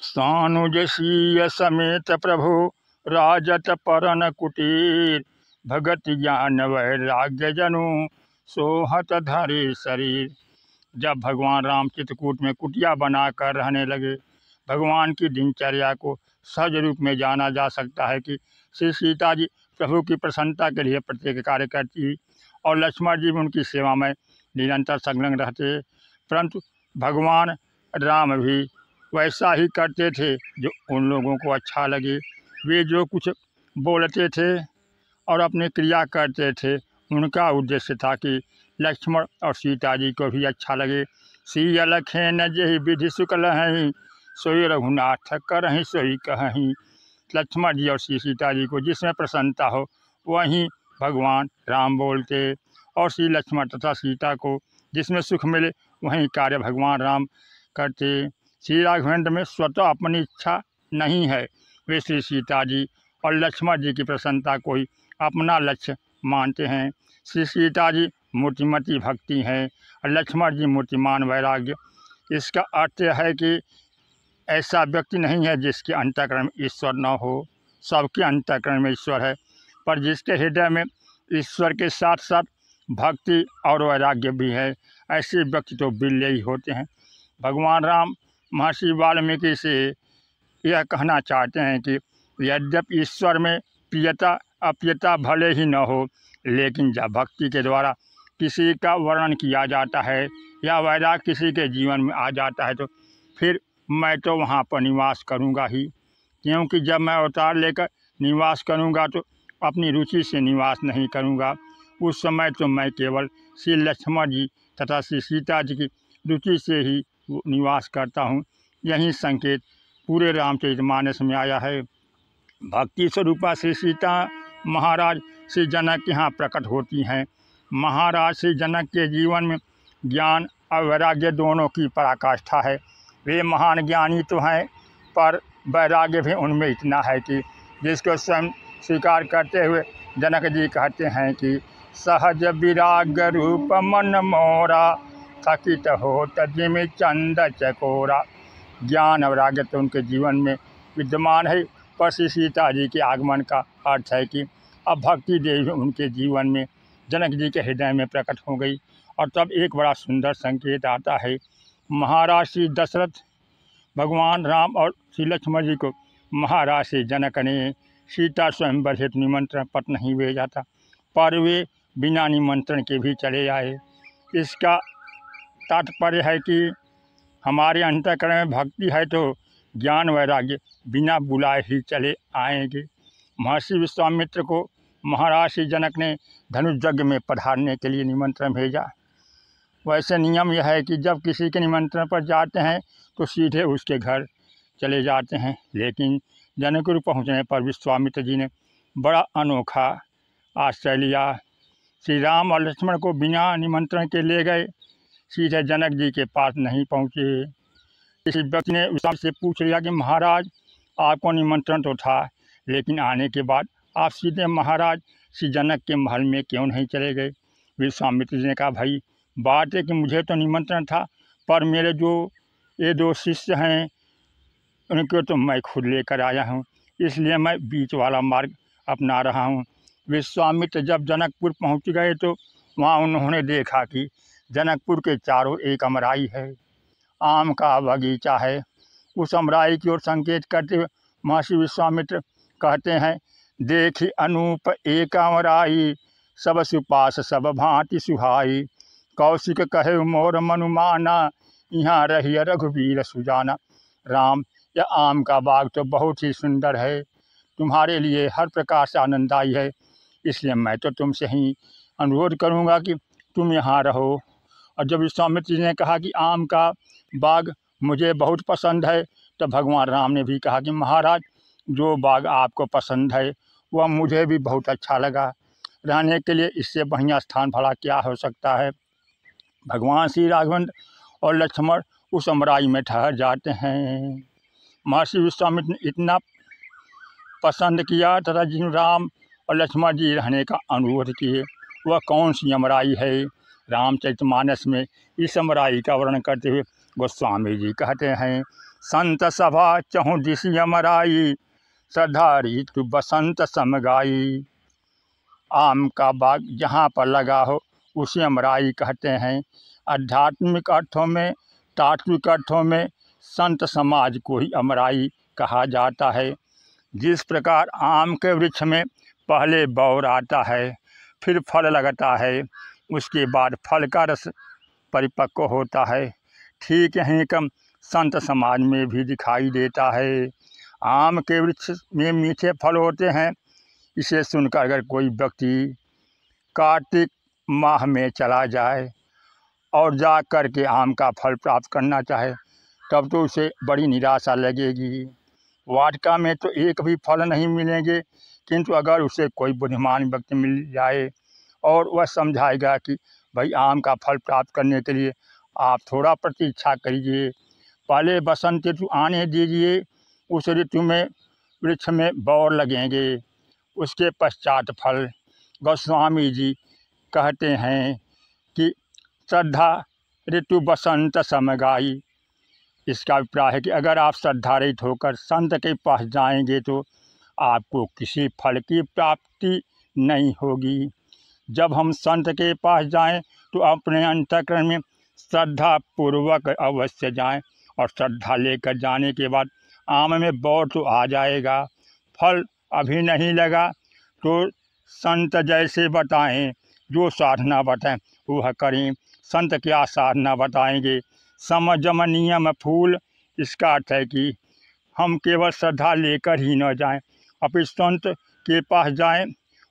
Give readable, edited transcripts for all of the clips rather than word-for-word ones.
सानुज सीय समेत प्रभु राजत परन कुटीर। भगत ज्ञान वैराग्य जनु सोहत धरे शरीर। जब भगवान राम चित्रकूट में कुटिया बनाकर रहने लगे, भगवान की दिनचर्या को सहज रूप में जाना जा सकता है कि श्री सीता जी प्रभु की प्रसन्नता के लिए प्रत्येक कार्य करती और लक्ष्मण जी भी उनकी सेवा में निरंतर संलग्न रहते। परंतु भगवान राम भी वैसा ही करते थे जो उन लोगों को अच्छा लगे। वे जो कुछ बोलते थे और अपनी क्रिया करते थे, उनका उद्देश्य था कि लक्ष्मण और सीता जी को भी अच्छा लगे। सिय लखेन जेहि विधि शुक्ल हैं, सोई रघुनाथ करहीं सोई कहीं। लक्ष्मण जी और श्री सीता जी को जिसमें प्रसन्नता हो वहीं भगवान राम बोलते, और श्री लक्ष्मण तथा सीता को जिसमें सुख मिले वहीं कार्य भगवान राम करते। श्री राघवेंद्र में स्वतः अपनी इच्छा नहीं है। वे श्री सीता जी और लक्ष्मण जी की प्रसन्नता को ही अपना लक्ष्य मानते हैं। श्री सीता जी मूर्तिमती भक्ति हैं और लक्ष्मण जी मूर्तिमान वैराग्य। इसका अर्थ है कि ऐसा व्यक्ति नहीं है जिसके अंतःकरण में ईश्वर न हो। सबके अंतःकरण में ईश्वर है, पर जिसके हृदय में ईश्वर के साथ साथ भक्ति और वैराग्य भी है, ऐसे व्यक्ति तो बिरले ही होते हैं। भगवान राम महर्षि वाल्मीकि से यह कहना चाहते हैं कि यद्यपि ईश्वर में प्रियता अप्रियता भले ही न हो, लेकिन जब भक्ति के द्वारा किसी का वर्णन किया जाता है या वैराग्य किसी के जीवन में आ जाता है, तो फिर मैं तो वहाँ पर निवास करूँगा ही। क्योंकि जब मैं अवतार लेकर निवास करूँगा तो अपनी रुचि से निवास नहीं करूँगा। उस समय तो मैं केवल श्री लक्ष्मण जी तथा श्री सीता जी की रुचि से ही निवास करता हूँ। यही संकेत पूरे रामचरितमानस में आया है। भक्ति स्वरूपा श्री सीता महाराज श्री जनक के यहाँ प्रकट होती हैं। महाराज श्री जनक के जीवन में ज्ञान और वैराग्य दोनों की पराकाष्ठा है। वे महान ज्ञानी तो हैं, पर वैराग्य भी उनमें इतना है कि जिसको स्वयं स्वीकार करते हुए जनक जी कहते हैं कि सहज विराग रूप मन मोरा, थकित हो तजिम चंद चकोरा। ज्ञान और वैराग्य तो उनके जीवन में विद्यमान है, पर श्री सीता जी के आगमन का अर्थ है कि अब भक्ति देवी उनके जीवन में जनक जी के हृदय में प्रकट हो गई। और तब एक बड़ा सुंदर संकेत आता है। महाराज श्री दशरथ भगवान राम और श्री लक्ष्मण जी को महाराज श्री जनक ने सीता स्वयंवर हेतु निमंत्रण पत्र नहीं भेजा था, पर वे बिना निमंत्रण के भी चले आए। इसका तात्पर्य है कि हमारे अंतःकरण में भक्ति है तो ज्ञान वैराग्य बिना बुलाए ही चले आएंगे। महर्षि विश्वामित्र को महाराज श्री जनक ने धनुष यज्ञ में पधारने के लिए निमंत्रण भेजा। वैसे नियम यह है कि जब किसी के निमंत्रण पर जाते हैं तो सीधे उसके घर चले जाते हैं, लेकिन जनकपुर पहुंचने पर विश्वामित्र जी ने बड़ा अनोखा आश्रय लिया। श्री राम और लक्ष्मण को बिना निमंत्रण के ले गए, सीधे जनक जी के पास नहीं पहुँचे। किसी व्यक्ति ने विश्वामित्र से पूछ लिया कि महाराज आपको निमंत्रण तो था, लेकिन आने के बाद आप सीधे महाराज श्री जनक के महल में क्यों नहीं चले गए। विश्वामित्र जी ने कहा, भाई बात है कि मुझे तो निमंत्रण था, पर मेरे जो ये दो शिष्य हैं उनको तो मैं खुद लेकर आया हूँ, इसलिए मैं बीच वाला मार्ग अपना रहा हूँ। विश्वामित्र जब जनकपुर पहुँच गए तो वहाँ उन्होंने देखा कि जनकपुर के चारों एक अमराई है, आम का बगीचा है। उस अमराई की ओर संकेत करते हुए महर्षि विश्वामित्र कहते हैं, देखी अनूप एक अमराई, सब सुपास सब भांति सुहाई। कौशिक कहे मोर मनुमाना, यहाँ रहिए रघुवीर सुजाना। राम, यह आम का बाग तो बहुत ही सुंदर है, तुम्हारे लिए हर प्रकार से आनंददायी है, इसलिए मैं तो तुमसे ही अनुरोध करूँगा कि तुम यहाँ रहो। और जब विश्वामित्र जी ने कहा कि आम का बाग मुझे बहुत पसंद है, तो भगवान राम ने भी कहा कि महाराज जो बाग आपको पसंद है वह मुझे भी बहुत अच्छा लगा, रहने के लिए इससे बढ़िया स्थान भला क्या हो सकता है। भगवान श्री राघवेंद्र और लक्ष्मण उस अमराई में ठहर जाते हैं। महर्षि विश्वामित्र ने इतना पसंद किया तथा जिन राम और लक्ष्मण जी रहने का अनुरोध किए, वह कौन सी अमराई है। रामचरितमानस में इस अमराई का वर्णन करते हुए गोस्वामी जी कहते हैं, संत सभा चहु दिशि अमराई, श्रद्धा ऋतु बसंत समगाई। आम का बाग जहाँ पर लगा हो उसे अमराई कहते हैं। आध्यात्मिक अर्थों में, तात्विक अर्थों में संत समाज को ही अमराई कहा जाता है। जिस प्रकार आम के वृक्ष में पहले बौर आता है, फिर फल लगता है, उसके बाद फल का रस परिपक्व होता है, ठीक यहीं कम संत समाज में भी दिखाई देता है। आम के वृक्ष में मीठे फल होते हैं। इसे सुनकर अगर कोई व्यक्ति कार्तिक माह में चला जाए और जा कर के आम का फल प्राप्त करना चाहे, तब तो उसे बड़ी निराशा लगेगी। वाटिका में तो एक भी फल नहीं मिलेंगे, किंतु अगर उसे कोई बुद्धिमान व्यक्ति मिल जाए और वह समझाएगा कि भाई आम का फल प्राप्त करने के लिए आप थोड़ा प्रतीक्षा करिए, पहले बसंत ऋतु आने दीजिए, उस ऋतु में वृक्ष में बौर लगेंगे, उसके पश्चात फल। गोस्वामी जी कहते हैं कि श्रद्धा ऋतु बसंत समगाई। इसका अभिप्राय है कि अगर आप श्रद्धा रहित होकर संत के पास जाएंगे तो आपको किसी फल की प्राप्ति नहीं होगी। जब हम संत के पास जाएं तो अपने अंतःकरण में श्रद्धा पूर्वक अवश्य जाएं, और श्रद्धा लेकर जाने के बाद आम में बौर तो आ जाएगा, फल अभी नहीं लगा तो संत जैसे बताएं, जो साधना बताएं वह करें। संत क्या साधना बताएंगे? सम जम नियम फूल। इसका अर्थ है कि हम केवल श्रद्धा लेकर ही न जाएं, अपितु संत के पास जाएं,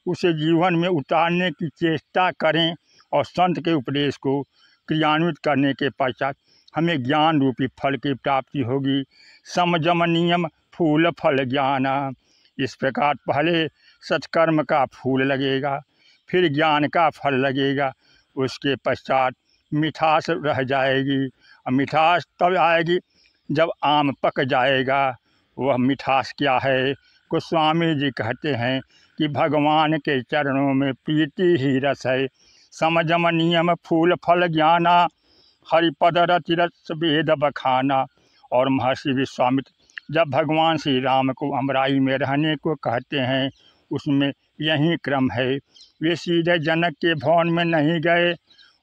उसे जीवन में उतारने की चेष्टा करें, और संत के उपदेश को क्रियान्वित करने के पश्चात हमें ज्ञान रूपी फल की प्राप्ति होगी। सम जम नियम फूल फल ज्ञान। इस प्रकार पहले सत्कर्म का फूल लगेगा, फिर ज्ञान का फल लगेगा, उसके पश्चात मिठास रह जाएगी। और मिठास तब आएगी जब आम पक जाएगा। वह मिठास क्या है? गोस्वामी जी कहते हैं कि भगवान के चरणों में प्रीति ही रस है। समझम नियम फूल फल ज्ञाना, हरिपद रति रस वेद बखाना। और महर्षि विश्वामित्र जब भगवान श्री राम को अमराई में रहने को कहते हैं, उसमें यही क्रम है। वे सीधे जनक के भवन में नहीं गए,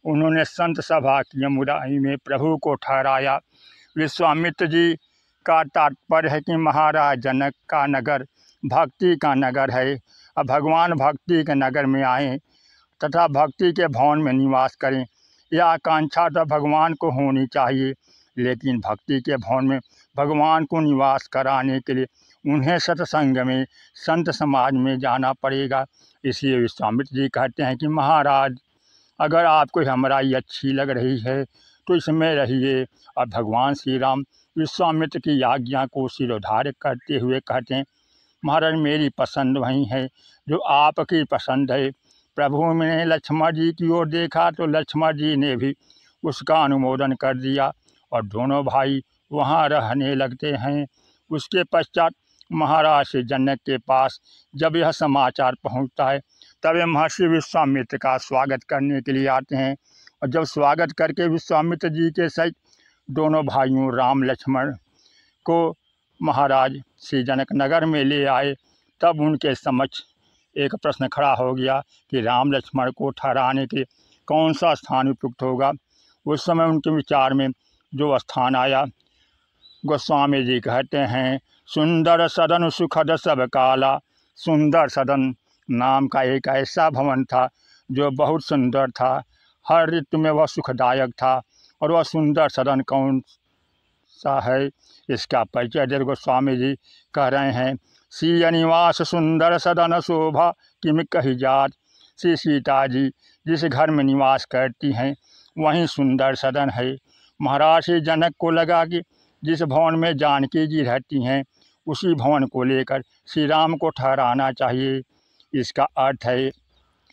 उन्होंने संत सभा की अमराई में प्रभु को ठहराया। विश्वामित्र जी का तात्पर्य है कि महाराज जनक का नगर भक्ति का नगर है। अब भगवान भक्ति के नगर में आएँ तथा भक्ति के भवन में निवास करें, यह आकांक्षा तो भगवान को होनी चाहिए, लेकिन भक्ति के भवन में भगवान को निवास कराने के लिए उन्हें सत्संग में, संत समाज में जाना पड़ेगा। इसलिए विश्वामित्र जी कहते हैं कि महाराज अगर आपको अमराई अच्छी लग रही है तो इसमें रहिए। और भगवान श्री राम विश्वामित्र की आज्ञा को शिरोधार्य करते हुए कहते हैं, महाराज मेरी पसंद वही है जो आपकी पसंद है। प्रभु ने लक्ष्मण जी की ओर देखा तो लक्ष्मण जी ने भी उसका अनुमोदन कर दिया और दोनों भाई वहाँ रहने लगते हैं। उसके पश्चात महाराज श्री जनक के पास जब यह समाचार पहुँचता है तब वे महर्षि विश्वामित्र का स्वागत करने के लिए आते हैं। और जब स्वागत करके विश्वामित्र जी के सहित दोनों भाइयों राम लक्ष्मण को महाराज श्री जनक नगर में ले आए, तब उनके समक्ष एक प्रश्न खड़ा हो गया कि राम लक्ष्मण को ठहराने के कौन सा स्थान उपयुक्त होगा। उस समय उनके विचार में जो स्थान आया, गोस्वामी जी कहते हैं, सुंदर सदन सुखद सब काला। सुंदर सदन नाम का एक ऐसा भवन था जो बहुत सुंदर था, हर ऋतु में वह सुखदायक था। और वह सुंदर सदन कौन सा है, इसका परिचय देव गोस्वामी जी कह रहे हैं। श्री निवास सुंदर सदन शोभा किम कही जात। श्री सीता जी जिस घर में निवास करती हैं वहीं सुंदर सदन है। महाराज श्री जनक को लगा कि जिस भवन में जानकी जी रहती हैं उसी भवन को लेकर श्री राम को ठहराना चाहिए। इसका अर्थ है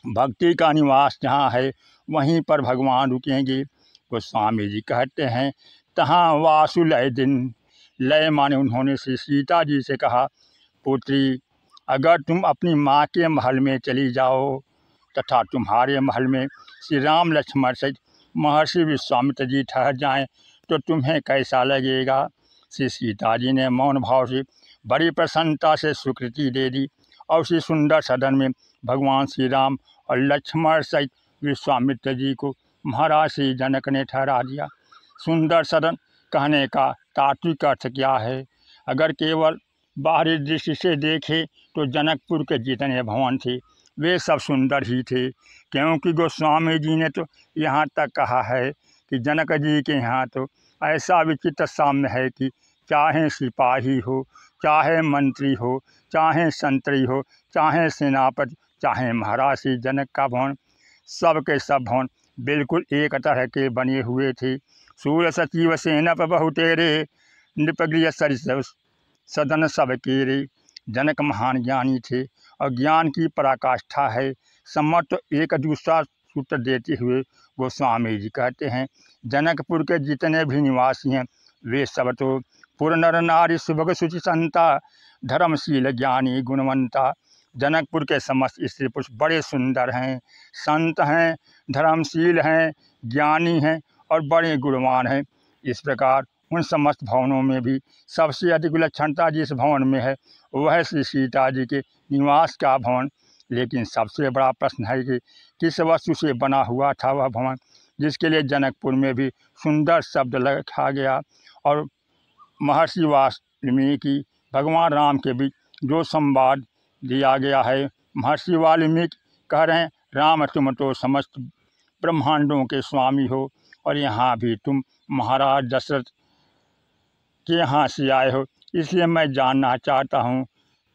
भक्ति का निवास जहाँ है वहीं पर भगवान रुकेंगे। गोस्वामी जी कहते हैं, तहाँ वासु लय दिन। लय माने उन्होंने श्री सीता जी से कहा, पुत्री अगर तुम अपनी माँ के महल में चली जाओ तथा तुम्हारे महल में श्री राम लक्ष्मण सहित महर्षि विश्वामित्र जी ठहर जाएं तो तुम्हें कैसा लगेगा। श्री सीता जी ने मौन भाव से बड़ी प्रसन्नता से स्वीकृति दे दी और उसी सुंदर सदन में भगवान श्री राम और लक्ष्मण सहित विश्वामित्र जी को महाराज श्री जनक ने ठहरा दिया। सुंदर सदन कहने का तात्विक अर्थ क्या है? अगर केवल बाहरी दृष्टि से देखे तो जनकपुर के जितने भवन थे वे सब सुंदर ही थे, क्योंकि गोस्वामी जी ने तो यहाँ तक कहा है कि जनक जी के यहाँ तो ऐसा विचित्र साम्य है कि चाहे सिपाही हो, चाहे मंत्री हो, चाहे संतरी हो, चाहे सेनापति, चाहे महाराज श्री जनक का भवन, सब के सब भवन बिल्कुल एक तरह के बने हुए थे। सूर्य सचिव सेनप बहुतेरे नृपगृह सरिसव सदन सब केरे। जनक महान ज्ञानी थे और ज्ञान की पराकाष्ठा है। सम्मत एक दूसरा सूत्र देते हुए गोस्वामी जी कहते हैं, जनकपुर के जितने भी निवासी हैं वे सब तो पुर नर नारी सुभग सुचि संता धर्मशील ज्ञानी गुणवंता। जनकपुर के समस्त स्त्री पुरुष बड़े सुंदर हैं, संत हैं, धर्मशील हैं, ज्ञानी हैं और बड़े गुणवान हैं। इस प्रकार उन समस्त भवनों में भी सबसे अधिक विलक्षणता जिस भवन में है वह श्री सीता जी के निवास का भवन। लेकिन सबसे बड़ा प्रश्न है कि किस वस्तु से बना हुआ था वह भवन, जिसके लिए जनकपुर में भी सुंदर शब्द लिखा गया। और महर्षि वाल्मीकि भगवान राम के बीच जो संवाद दिया गया है, महर्षि वाल्मीकि कह रहे हैं, राम तुम तो समस्त ब्रह्मांडों के स्वामी हो और यहाँ भी तुम महाराज दशरथ के यहाँ से आए हो, इसलिए मैं जानना चाहता हूँ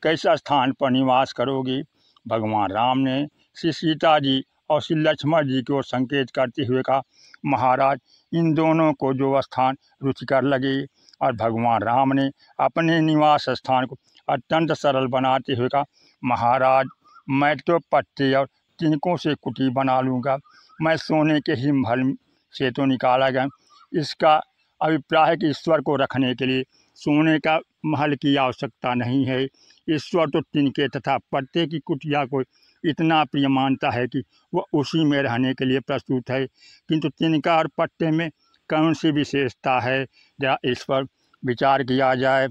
कैसा स्थान पर निवास करोगे। भगवान राम ने श्री सीता जी और श्री लक्ष्मण जी को संकेत करते हुए कहा, महाराज इन दोनों को जो स्थान रुचिकर लगे। और भगवान राम ने अपने निवास स्थान को अत्यंत सरल बनाते हुए कहा, महाराज मैं तो पत्ते और तिनकों से कुटी बना लूँगा, मैं सोने के ही महल से तो निकाला गया। इसका अभिप्राय है कि ईश्वर को रखने के लिए सोने का महल की आवश्यकता नहीं है। ईश्वर तो तिनके तथा पत्ते की कुटिया को इतना प्रिय मानता है कि वह उसी में रहने के लिए प्रस्तुत है। किंतु तिनका और पत्ते में कौन सी विशेषता है, जरा इस पर विचार किया जाए।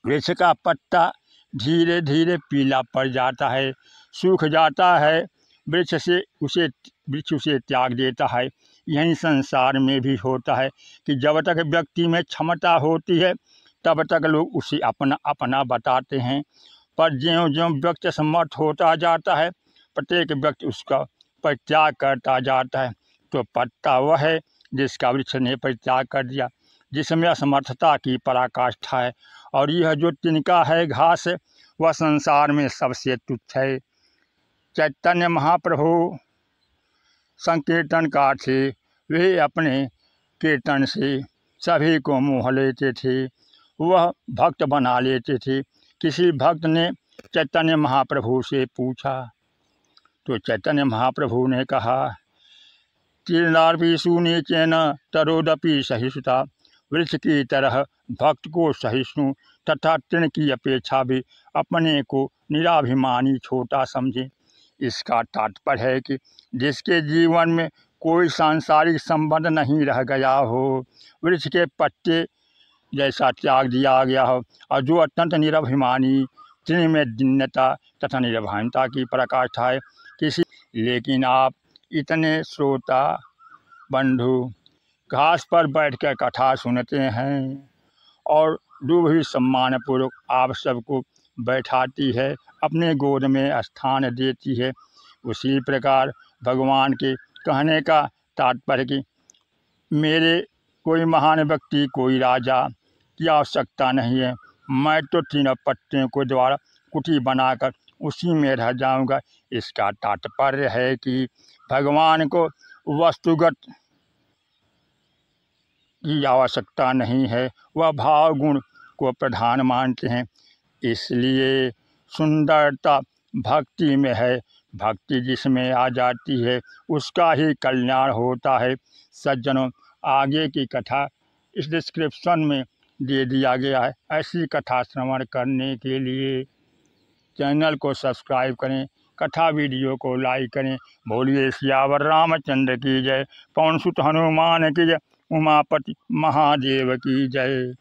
वृक्ष का पत्ता धीरे धीरे पीला पड़ जाता है, सूख जाता है, वृक्ष उसे त्याग देता है। यही संसार में भी होता है कि जब तक व्यक्ति में क्षमता होती है तब तक लोग उसे अपना अपना बताते हैं, पर ज्यों ज्यों व्यक्ति समर्थ होता जाता है प्रत्येक व्यक्ति उसका परित्याग करता जाता है। तो पत्ता वह है जिसका वृक्ष ने परित्याग कर दिया, जिसमें असमर्थता की पराकाष्ठा है। और यह जो तिनका है, घास, वह संसार में सबसे तुच्छ है। चैतन्य महाप्रभु संकीर्तनकार थे, वे अपने कीर्तन से सभी को मोह लेते थे, वह भक्त बना लेते थे। किसी भक्त ने चैतन्य महाप्रभु से पूछा तो चैतन्य महाप्रभु ने कहा, तीर्णार्पी सुनीचेन तरोदपि सहिष्णुता। वृक्ष की तरह भक्त को सहिष्णु तथा तृण की अपेक्षा भी अपने को निराभिमानी छोटा समझे। इसका तात्पर्य है कि जिसके जीवन में कोई सांसारिक संबंध नहीं रह गया हो, वृक्ष के पत्ते जैसा त्याग दिया गया हो, और जो अत्यंत निराभिमानी, तृण में दीनता तथा निराभिमानता की पराकाष्ठा है। लेकिन आप इतने श्रोता बंधु घास पर बैठकर कथा सुनते हैं और दूभी सम्मानपूर्वक आप सबको बैठाती है, अपने गोद में स्थान देती है। उसी प्रकार भगवान के कहने का तात्पर्य कि मेरे कोई महान व्यक्ति, कोई राजा की आवश्यकता नहीं है, मैं तो तीनों पत्तियों को द्वारा कुटी बनाकर उसी में रह जाऊंगा। इसका तात्पर्य है कि भगवान को वस्तुगत की आवश्यकता नहीं है, वह भाव गुण को प्रधान मानते हैं। इसलिए सुंदरता भक्ति में है, भक्ति जिसमें आ जाती है उसका ही कल्याण होता है। सज्जनों, आगे की कथा इस डिस्क्रिप्शन में दे दिया गया है। ऐसी कथा श्रवण करने के लिए चैनल को सब्सक्राइब करें, कथा वीडियो को लाइक करें। बोलिए सियावर रामचंद्र की जय, पवन सुत हनुमान की जय, उमापति महादेव की जय।